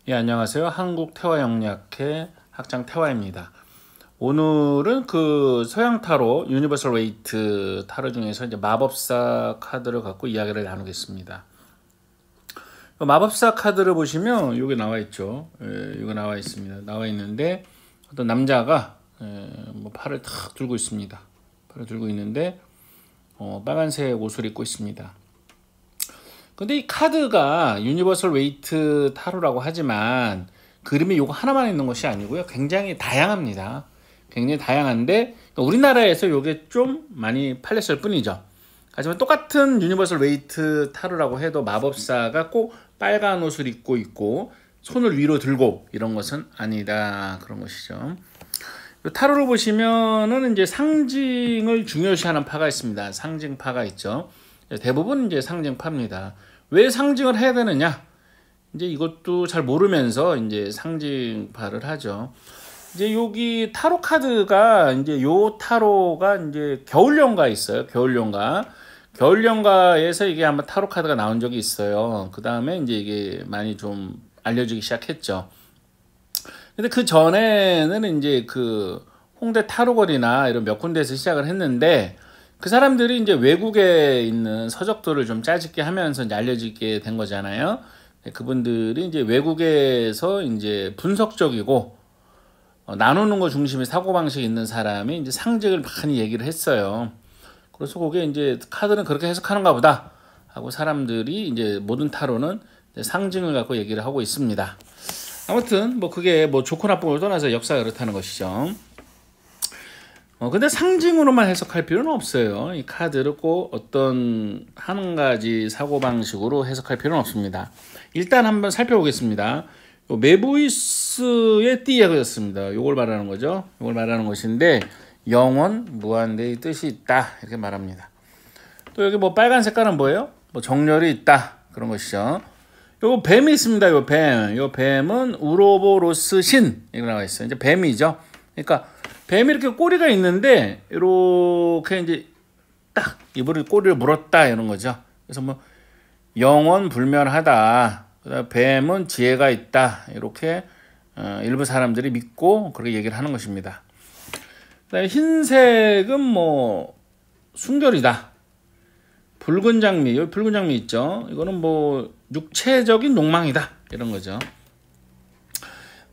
예, 안녕하세요. 한국 태화영리학회 학장 태화입니다. 오늘은 그 서양 타로 유니버설 웨이트 타로 중에서 이제 마법사 카드를 갖고 이야기를 나누겠습니다. 마법사 카드를 보시면 여기 나와 있죠. 이거 나와 있습니다. 나와 있는데 어떤 남자가 뭐 팔을 탁 들고 있습니다. 팔을 들고 있는데 빨간색 옷을 입고 있습니다. 근데 이 카드가 유니버설 웨이트 타로라고 하지만 그림이 요거 하나만 있는 것이 아니고요. 굉장히 다양합니다. 굉장히 다양한데 우리나라에서 요게 좀 많이 팔렸을 뿐이죠. 하지만 똑같은 유니버설 웨이트 타로라고 해도 마법사가 꼭 빨간 옷을 입고 있고 손을 위로 들고 이런 것은 아니다. 그런 것이죠. 타로를 보시면은 이제 상징을 중요시하는 파가 있습니다. 상징파가 있죠. 대부분 이제 상징파입니다. 왜 상징을 해야 되느냐? 이제 이것도 잘 모르면서 이제 상징파를 하죠. 이제 여기 타로 카드가 이제 요 타로가 이제 겨울연가 있어요. 겨울연가에서 이게 한번 타로 카드가 나온 적이 있어요. 그 다음에 이제 이게 많이 좀 알려지기 시작했죠. 근데 그 전에는 이제 그 홍대 타로거리나 이런 몇 군데에서 시작을 했는데 그 사람들이 이제 외국에 있는 서적들을 좀 짜집게 하면서 이제 알려지게 된 거잖아요. 그분들이 이제 외국에서 이제 분석적이고 나누는 거 중심의 사고방식이 있는 사람이 이제 상징을 많이 얘기를 했어요. 그래서 그게 이제 카드는 그렇게 해석하는가 보다 하고 사람들이 이제 모든 타로는 상징을 갖고 얘기를 하고 있습니다. 아무튼 뭐 그게 뭐 좋고 나쁨을 떠나서 역사가 그렇다는 것이죠. 근데 상징으로만 해석할 필요는 없어요. 이 카드를 꼭 어떤 한 가지 사고방식으로 해석할 필요는 없습니다. 일단 한번 살펴보겠습니다. 메보이스의 띠에 그렸습니다. 요걸 말하는 거죠. 요걸 말하는 것인데 영원, 무한대의 뜻이 있다 이렇게 말합니다. 또 여기 뭐 빨간 색깔은 뭐예요? 뭐 정렬이 있다 그런 것이죠. 요 뱀이 있습니다. 요 뱀은 우로보로스 신 이렇게 나와 있어요. 이제 뱀이죠. 그러니까 뱀이 이렇게 꼬리가 있는데 이렇게 이제 딱 이불을 꼬리를 물었다 이런 거죠. 그래서 뭐 영원 불면하다. 그다음 뱀은 지혜가 있다. 이렇게 일부 사람들이 믿고 그렇게 얘기를 하는 것입니다. 그다음에 흰색은 뭐 순결이다. 붉은 장미, 여기 붉은 장미 있죠. 이거는 뭐 육체적인 욕망이다. 이런 거죠.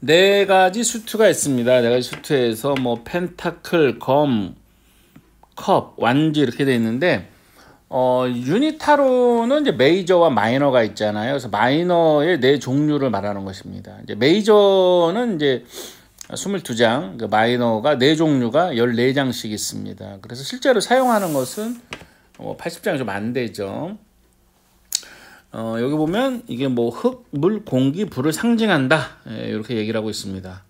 네 가지 수트가 있습니다. 네 가지 수트에서 뭐 펜타클, 검, 컵, 완지 이렇게 되어 있는데 유니타로는 이제 메이저와 마이너가 있잖아요. 그래서 마이너의 네 종류를 말하는 것입니다. 이제 메이저는 이제 22장, 그 마이너가 네 종류가 14장씩 있습니다. 그래서 실제로 사용하는 것은 80장이 좀 안 되죠. 여기 보면 이게 뭐 흙, 물, 공기, 불을 상징한다 이렇게 얘기를 하고 있습니다.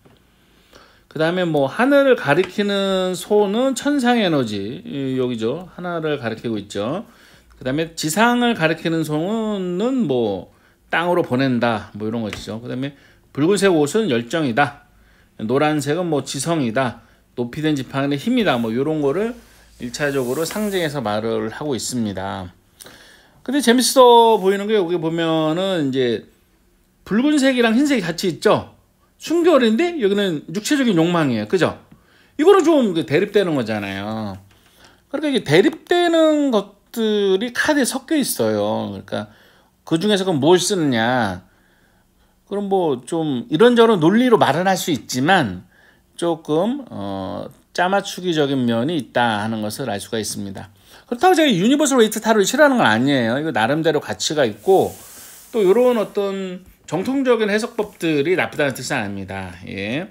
그 다음에 뭐 하늘을 가리키는 소는 천상의 에너지 여기죠. 하늘을 가리키고 있죠. 그 다음에 지상을 가리키는 소는 뭐 땅으로 보낸다 뭐 이런 것이죠. 그 다음에 붉은색 옷은 열정이다. 노란색은 뭐 지성이다. 높이 된 지팡이는 힘이다. 뭐 이런 거를 1차적으로 상징해서 말을 하고 있습니다. 근데 재밌어 보이는 게 여기 보면은 이제 붉은색이랑 흰색이 같이 있죠. 순결인데 여기는 육체적인 욕망이에요. 그죠? 이거는 좀 대립되는 거잖아요. 그러니까 이게 대립되는 것들이 카드에 섞여 있어요. 그러니까 그 중에서 그럼 뭘 쓰느냐? 그럼 뭐 좀 이런저런 논리로 말은 할 수 있지만 조금 짜맞추기적인 면이 있다 하는 것을 알 수가 있습니다. 그렇다고 제가 유니버설 웨이트 타로를 싫어하는 건 아니에요. 이거 나름대로 가치가 있고 또 이런 어떤 정통적인 해석법들이 나쁘다는 뜻은 아닙니다. 예.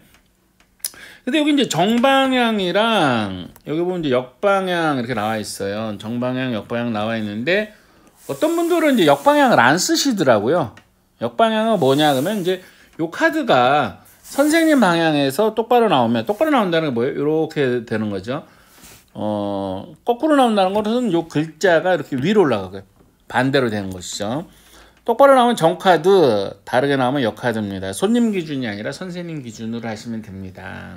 근데 여기 이제 정방향이랑 여기 보면 이제 역방향 이렇게 나와 있어요. 정방향, 역방향 나와 있는데 어떤 분들은 이제 역방향을 안 쓰시더라고요. 역방향은 뭐냐 그러면 이제 요 카드가 선생님 방향에서 똑바로 나온다는 게 뭐예요? 이렇게 되는 거죠. 거꾸로 나온다는 것은 요 글자가 이렇게 위로 올라가고요. 반대로 되는 것이죠. 똑바로 나오면 정카드, 다르게 나오면 역카드입니다. 손님 기준이 아니라 선생님 기준으로 하시면 됩니다.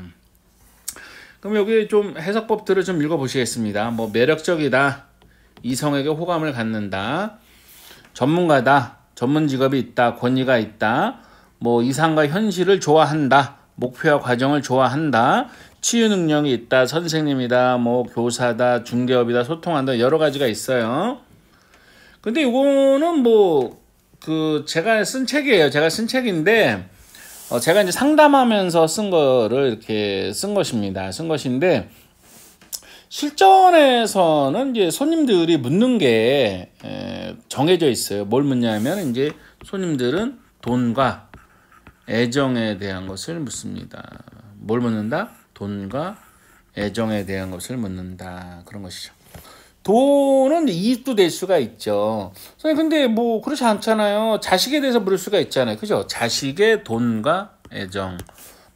그럼 여기 좀 해석법들을 좀 읽어보시겠습니다. 뭐 매력적이다, 이성에게 호감을 갖는다, 전문가다, 전문 직업이 있다, 권위가 있다, 뭐 이상과 현실을 좋아한다. 목표와 과정을 좋아한다. 치유 능력이 있다. 선생님이다. 뭐 교사다. 중개업이다. 소통한다. 여러 가지가 있어요. 근데 이거는 뭐 제가 쓴 책이에요. 제가 쓴 책인데 제가 이제 상담하면서 쓴 거를 이렇게 쓴 것입니다. 쓴 것인데 실전에서는 이제 손님들이 묻는 게 정해져 있어요. 뭘 묻냐면 이제 손님들은 돈과 애정에 대한 것을 묻습니다. 뭘 묻는다? 돈과 애정에 대한 것을 묻는다. 그런 것이죠. 돈은 이익도 될 수가 있죠. 근데 뭐 그렇지 않잖아요. 자식에 대해서 물을 수가 있잖아요. 그죠? 자식의 돈과 애정.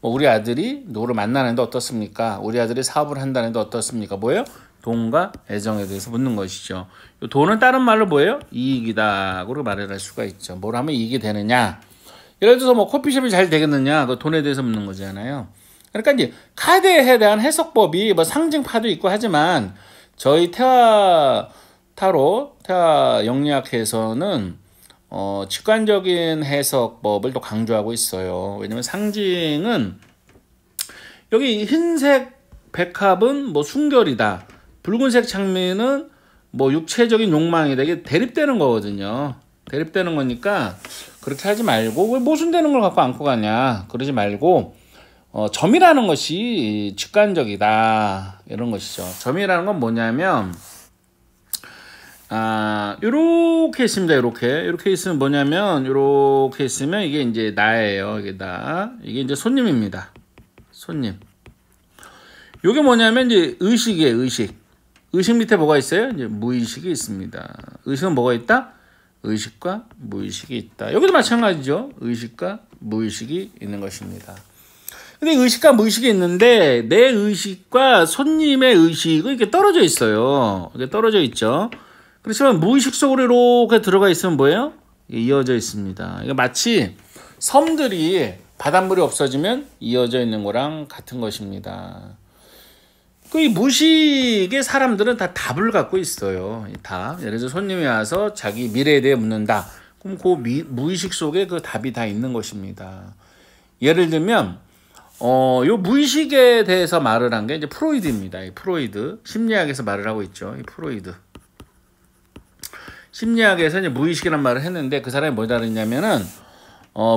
뭐 우리 아들이 누구를 만나는데 어떻습니까? 우리 아들이 사업을 한다는데 어떻습니까? 뭐예요? 돈과 애정에 대해서 묻는 것이죠. 돈은 다른 말로 뭐예요? 이익이다. 고 말을 할 수가 있죠. 뭘 하면 이익이 되느냐? 예를 들어서 뭐 커피숍이 잘 되겠느냐? 그 돈에 대해서 묻는 거잖아요. 그러니까 이제 카드에 대한 해석법이 뭐 상징파도 있고 하지만 저희 태화 영리학에서는 직관적인 해석법을 또 강조하고 있어요. 왜냐면 상징은 여기 흰색 백합은 뭐 순결이다. 붉은색 장미는 뭐 육체적인 욕망이다. 이게 대립되는 거거든요. 대립되는 거니까 그렇게 하지 말고 왜 모순되는 걸 갖고 안고 가냐. 그러지 말고 점이라는 것이 직관적이다. 이런 것이죠. 점이라는 건 뭐냐면 요렇게 있습니다. 이렇게 있으면 뭐냐면 요렇게 있으면 이게 이제 나예요. 이게 이제 손님입니다. 손님. 요게 뭐냐면 이제 의식이에요. 의식 밑에 뭐가 있어요? 이제 무의식이 있습니다. 의식은 뭐가 있다? 의식과 무의식이 있다. 여기도 마찬가지죠. 의식과 무의식이 있는 것입니다. 근데 의식과 무의식이 있는데 내 의식과 손님의 의식은 이렇게 떨어져 있어요. 이렇게 떨어져 있죠. 그렇지만 무의식 속으로 이렇게 들어가 있으면 뭐예요? 이어져 있습니다. 이게 마치 섬들이 바닷물이 없어지면 이어져 있는 거랑 같은 것입니다. 이 무의식의 사람들은 다 답을 갖고 있어요. 예를 들어 손님이 와서 자기 미래에 대해 묻는다. 그럼 그 무의식 속에 그 답이 다 있는 것입니다. 예를 들면 요 무의식에 대해서 말을 한 게 이제 프로이드입니다. 이 프로이드 심리학에서 말을 하고 있죠. 이 프로이드 심리학에서 이제 무의식이란 말을 했는데 그 사람이 뭐라 그랬냐면은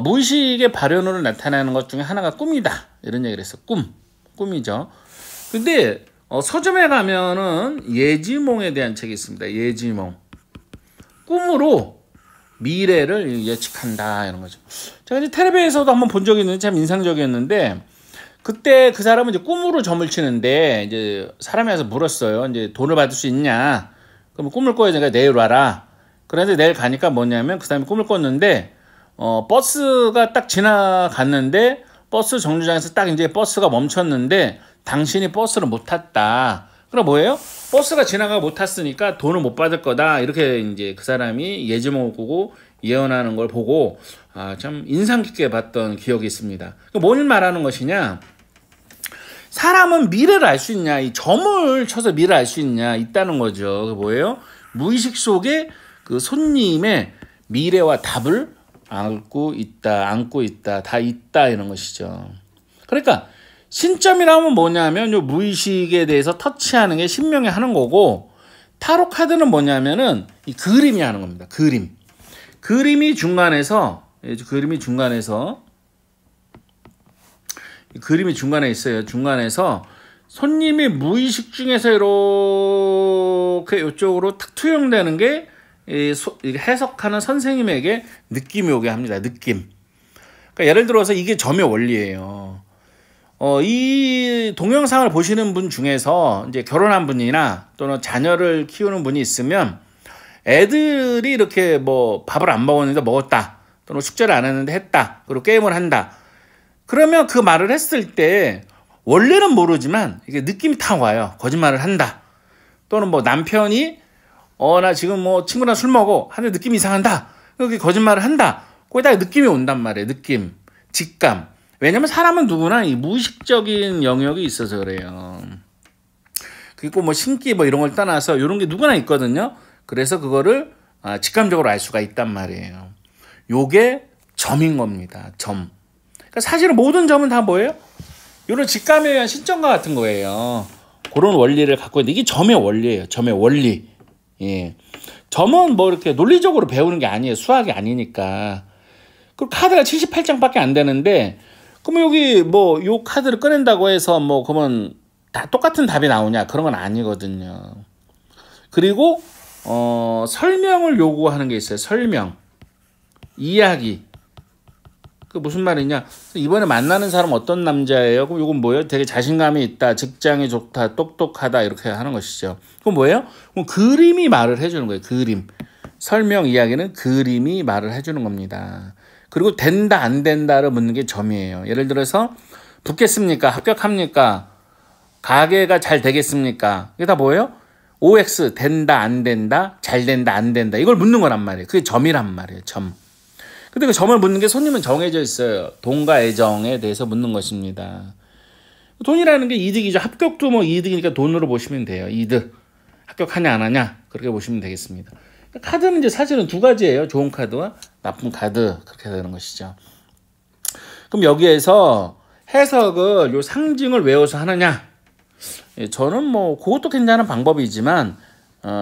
무의식의 발현으로 나타나는 것 중에 하나가 꿈이다. 이런 얘기를 했어. 꿈이죠. 근데 서점에 가면은 예지몽에 대한 책이 있습니다. 예지몽. 꿈으로 미래를 예측한다 이런 거죠. 제가 이제 텔레비에서도 한번 본 적이 있는데 참 인상적이었는데 그때 그 사람은 이제 꿈으로 점을 치는데 이제 사람이 와서 물었어요. 이제 돈을 받을 수 있냐? 그럼 꿈을 꿔야 되니까 내일 와라. 그런데 내일 가니까 뭐냐면 그 사람이 꿈을 꿨는데 버스가 딱 지나갔는데 버스 정류장에서 딱 이제 버스가 멈췄는데 당신이 버스를 못 탔다. 그럼 뭐예요? 버스가 지나가 못 탔으니까 돈을 못 받을 거다. 이렇게 이제 그 사람이 예지몽을 꾸고 예언하는 걸 보고 참 인상 깊게 봤던 기억이 있습니다. 뭘 말하는 것이냐? 사람은 미래를 알 수 있냐? 이 점을 쳐서 미래를 알 수 있냐? 있다는 거죠. 그게 뭐예요? 무의식 속에 그 손님의 미래와 답을 안고 있다, 다 있다 이런 것이죠. 그러니까 신점이라면 뭐냐면 요 무의식에 대해서 터치하는 게 신명이 하는 거고 타로 카드는 뭐냐면은 이 그림이 하는 겁니다. 그림이 중간에서 그림이 중간에 있어요. 중간에서 손님이 무의식 중에서 이렇게 이쪽으로 탁 투영되는 게 해석하는 선생님에게 느낌이 오게 합니다. 느낌. 그러니까 예를 들어서 이게 점의 원리예요. 이 동영상을 보시는 분 중에서 이제 결혼한 분이나 또는 자녀를 키우는 분이 있으면 애들이 이렇게 뭐 밥을 안 먹었는데 먹었다. 또는 숙제를 안 했는데 했다. 그리고 게임을 한다. 그러면 그 말을 했을 때 원래는 모르지만 이게 느낌이 다 와요. 거짓말을 한다. 또는 뭐 남편이 나 지금 뭐 친구랑 술 먹어. 하는데 느낌이 이상한다. 그렇게 거짓말을 한다. 거기다가 느낌이 온단 말이에요. 느낌, 직감. 왜냐면 사람은 누구나 이 무의식적인 영역이 있어서 그래요. 그리고 뭐 신기 뭐 이런 걸 떠나서 이런 게 누구나 있거든요. 그래서 그거를 직감적으로 알 수가 있단 말이에요. 요게 점인 겁니다. 점. 그러니까 사실은 모든 점은 다 뭐예요? 이런 직감에 의한 신점과 같은 거예요. 그런 원리를 갖고 있는데 이게 점의 원리예요. 점의 원리. 예. 점은 뭐 이렇게 논리적으로 배우는 게 아니에요. 수학이 아니니까. 그리고 카드가 78장밖에 안 되는데 그러면 여기 뭐 요 카드를 꺼낸다고 해서 뭐 그러면 다 똑같은 답이 나오냐? 그런 건 아니거든요. 그리고 설명을 요구하는 게 있어요. 설명. 이야기. 그 무슨 말이냐? 이번에 만나는 사람 어떤 남자예요? 그럼 이건 뭐예요? 되게 자신감이 있다, 직장이 좋다, 똑똑하다 이렇게 하는 것이죠. 그럼 뭐예요? 그럼 그림이 말을 해주는 거예요. 그림. 설명 이야기는 그림이 말을 해주는 겁니다. 그리고 된다 안 된다를 묻는 게 점이에요. 예를 들어서 붙겠습니까? 합격합니까? 가게가 잘 되겠습니까? 이게 다 뭐예요? OX 된다 안 된다, 잘 된다 안 된다 이걸 묻는 거란 말이에요. 그게 점이란 말이에요. 점. 근데 그 점을 묻는 게 손님은 정해져 있어요. 돈과 애정에 대해서 묻는 것입니다. 돈이라는 게 이득이죠. 합격도 뭐 이득이니까 돈으로 보시면 돼요. 이득. 합격하냐 안 하냐 그렇게 보시면 되겠습니다. 카드는 이제 사실은 두 가지예요. 좋은 카드와 나쁜 카드 그렇게 되는 것이죠. 그럼 여기에서 해석을 요 상징을 외워서 하느냐? 저는 뭐 그것도 괜찮은 방법이지만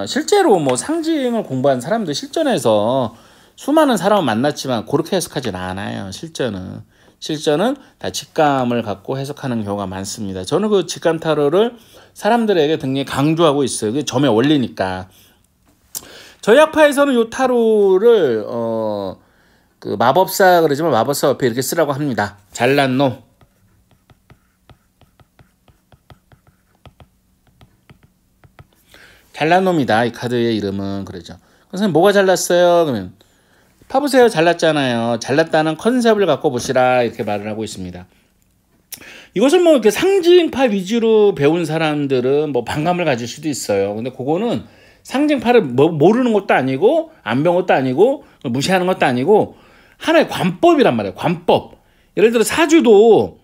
실제로 뭐 상징을 공부한 사람들 실전에서 수많은 사람을 만났지만 그렇게 해석하진 않아요. 실전은 다 직감을 갖고 해석하는 경우가 많습니다. 저는 그 직감 타로를 사람들에게 굉장히 강조하고 있어요. 그게 점의 원리니까. 저희 학파에서는 이 타로를 그 마법사 그러지만 마법사 옆에 이렇게 쓰라고 합니다. 잘난 놈. 잘난 놈이다. 이 카드의 이름은 그러죠. 선생님 뭐가 잘났어요? 그러면 봐보세요. 잘났잖아요. 잘났다는 컨셉을 갖고 보시라 이렇게 말을 하고 있습니다. 이것을 뭐 이렇게 상징파 위주로 배운 사람들은 뭐 반감을 가질 수도 있어요. 근데 그거는 상징파를 모르는 것도 아니고 안 배운 것도 아니고 무시하는 것도 아니고 하나의 관법이란 말이에요. 관법. 예를 들어 사주도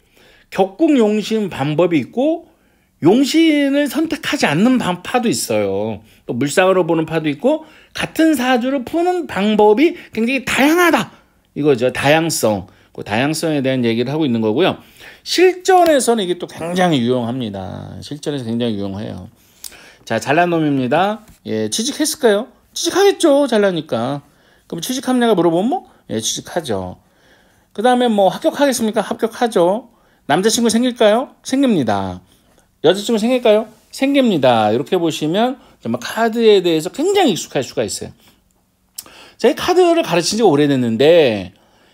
격국용신 방법이 있고 용신을 선택하지 않는 파도 있어요. 또 물상으로 보는 파도 있고 같은 사주를 푸는 방법이 굉장히 다양하다. 이거죠. 다양성. 그 다양성에 대한 얘기를 하고 있는 거고요. 실전에서는 이게 또 굉장히 유용합니다. 실전에서 굉장히 유용해요. 자, 잘난 놈입니다. 예, 취직했을까요? 취직하겠죠. 잘나니까. 그럼 취직합냐가 물어보면 뭐? 예, 취직하죠. 그 다음에 뭐 합격하겠습니까? 합격하죠. 남자친구 생길까요? 생깁니다. 여자친구 생길까요? 생깁니다. 이렇게 보시면 정말 카드에 대해서 굉장히 익숙할 수가 있어요. 제가 카드를 가르친 지가 오래됐는데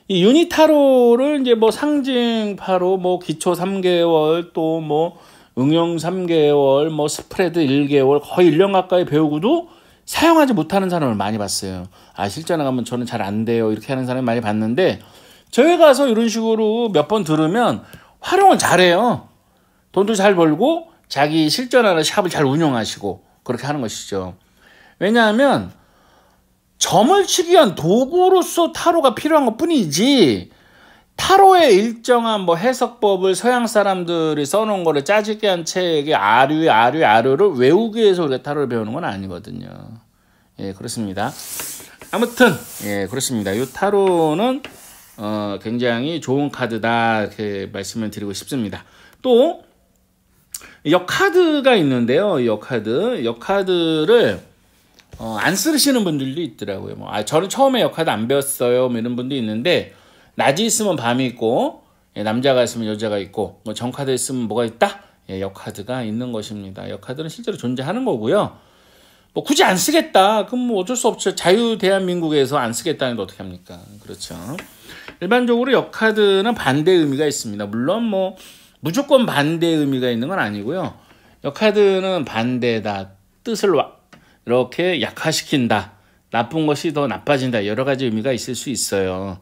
이 유니타로를 이제 뭐 상징파로 뭐 기초 3개월 또 뭐 응용 3개월 뭐 스프레드 1개월 거의 1년 가까이 배우고도 사용하지 못하는 사람을 많이 봤어요. 아, 실전에 가면 저는 잘 안 돼요. 이렇게 하는 사람을 많이 봤는데 저희 가서 이런 식으로 몇 번 들으면 활용을 잘해요. 돈도 잘 벌고 자기 실전하는 샵을 잘 운영하시고 그렇게 하는 것이죠. 왜냐하면 점을 치기 위한 도구로서 타로가 필요한 것 뿐이지 타로의 일정한 뭐 해석법을 서양 사람들이 써놓은 거를 짜집게 한 책의 아류를 외우기 위해서 우리가 타로를 배우는 건 아니거든요. 예, 그렇습니다. 아무튼 예, 그렇습니다. 이 타로는 굉장히 좋은 카드다 이렇게 말씀을 드리고 싶습니다. 또 역카드가 있는데요. 역카드를 안 쓰시는 분들도 있더라고요. 저는 처음에 역카드 안 배웠어요. 뭐 이런 분도 있는데 낮이 있으면 밤이 있고 남자가 있으면 여자가 있고 뭐 정카드 있으면 뭐가 있다? 예, 역카드가 있는 것입니다. 역카드는 실제로 존재하는 거고요. 뭐 굳이 안 쓰겠다. 그럼 뭐 어쩔 수 없죠. 자유 대한민국에서 안 쓰겠다는데 어떻게 합니까? 그렇죠. 일반적으로 역카드는 반대 의미가 있습니다. 물론 뭐 무조건 반대 의미가 있는 건 아니고요. 역카드는 반대다. 뜻을 이렇게 약화시킨다. 나쁜 것이 더 나빠진다. 여러 가지 의미가 있을 수 있어요.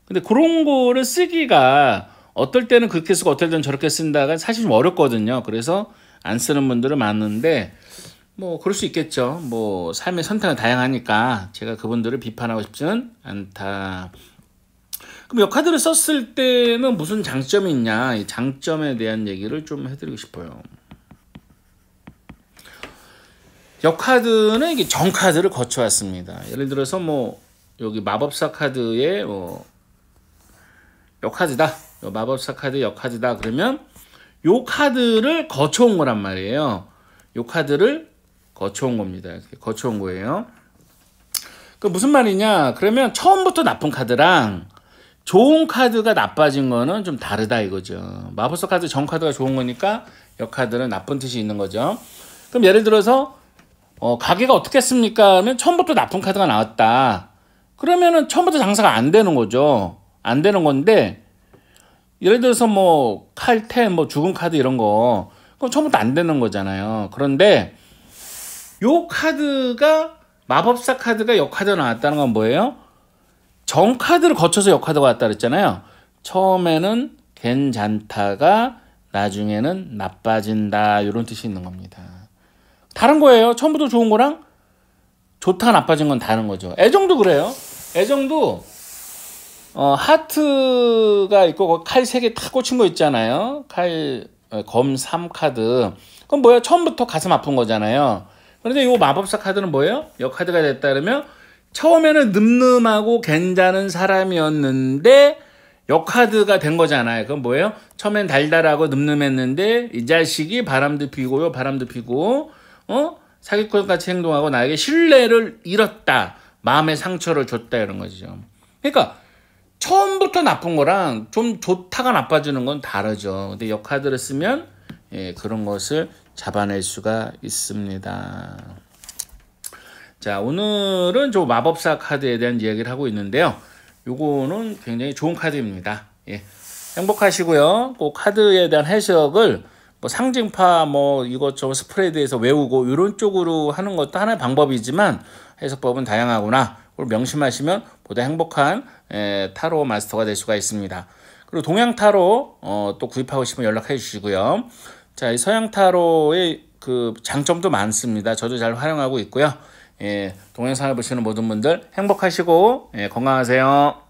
근데 그런 거를 쓰기가 어떨 때는 그렇게 쓰고 어떨 때는 저렇게 쓴다가 사실 좀 어렵거든요. 그래서 안 쓰는 분들은 많은데 뭐 그럴 수 있겠죠. 뭐 삶의 선택은 다양하니까 제가 그분들을 비판하고 싶지는 않다. 그럼 역카드를 썼을 때는 무슨 장점이 있냐? 이 장점에 대한 얘기를 좀 해드리고 싶어요. 역카드는 이게 정카드를 거쳐왔습니다. 예를 들어서 뭐 여기 마법사 카드에 뭐 요 카드다. 요 마법사 카드 요 카드다. 그러면 요 카드를 거쳐온 거란 말이에요. 요 카드를 거쳐온 겁니다. 이렇게 거쳐온 거예요. 그 무슨 말이냐? 그러면 처음부터 나쁜 카드랑 좋은 카드가 나빠진 거는 좀 다르다 이거죠. 마법사 카드 전 카드가 좋은 거니까 이 카드는 나쁜 뜻이 있는 거죠. 그럼 예를 들어서 가게가 어떻겠습니까? 하면 처음부터 나쁜 카드가 나왔다. 그러면은 처음부터 장사가 안 되는 거죠. 안 되는 건데 예를 들어서 뭐 칼퇴, 뭐 죽은 카드 이런 거 그럼 처음부터 안 되는 거잖아요. 그런데 요 카드가 마법사 카드가 요 카드가 나왔다는 건 뭐예요? 정 카드를 거쳐서 요 카드가 왔다 그랬잖아요. 처음에는 괜찮다가 나중에는 나빠진다 이런 뜻이 있는 겁니다. 다른 거예요. 처음부터 좋은 거랑 좋다가 나빠진 건 다른 거죠. 애정도 그래요. 애정도 하트가 있고 칼 3개 탁 꽂힌 거 있잖아요. 검 3카드. 그럼 뭐예요? 처음부터 가슴 아픈 거잖아요. 그런데 이 마법사 카드는 뭐예요? 이 카드가 됐다 그러면 처음에는 늠름하고 괜찮은 사람이었는데 이 카드가 된 거잖아요. 그건 뭐예요? 처음엔 달달하고 늠름했는데 이 자식이 바람도 피고요. 바람도 피고 사기꾼같이 행동하고 나에게 신뢰를 잃었다. 마음의 상처를 줬다 이런 거죠. 그러니까 처음부터 나쁜 거랑 좀 좋다가 나빠지는 건 다르죠. 근데 이 카드를 쓰면 그런 것을 잡아낼 수가 있습니다. 자, 오늘은 저 마법사 카드에 대한 이야기를 하고 있는데요. 요거는 굉장히 좋은 카드입니다. 행복하시고요. 꼭 카드에 대한 해석을 뭐 상징파 뭐 이것저것 스프레드에서 외우고 이런 쪽으로 하는 것도 하나의 방법이지만 해석법은 다양하구나. 그걸 명심하시면 보다 행복한 타로 마스터가 될 수가 있습니다. 그리고 동양 타로 또 구입하고 싶으면 연락해 주시고요. 자, 이 서양 타로의 그 장점도 많습니다. 저도 잘 활용하고 있고요. 동영상을 보시는 모든 분들 행복하시고 건강하세요.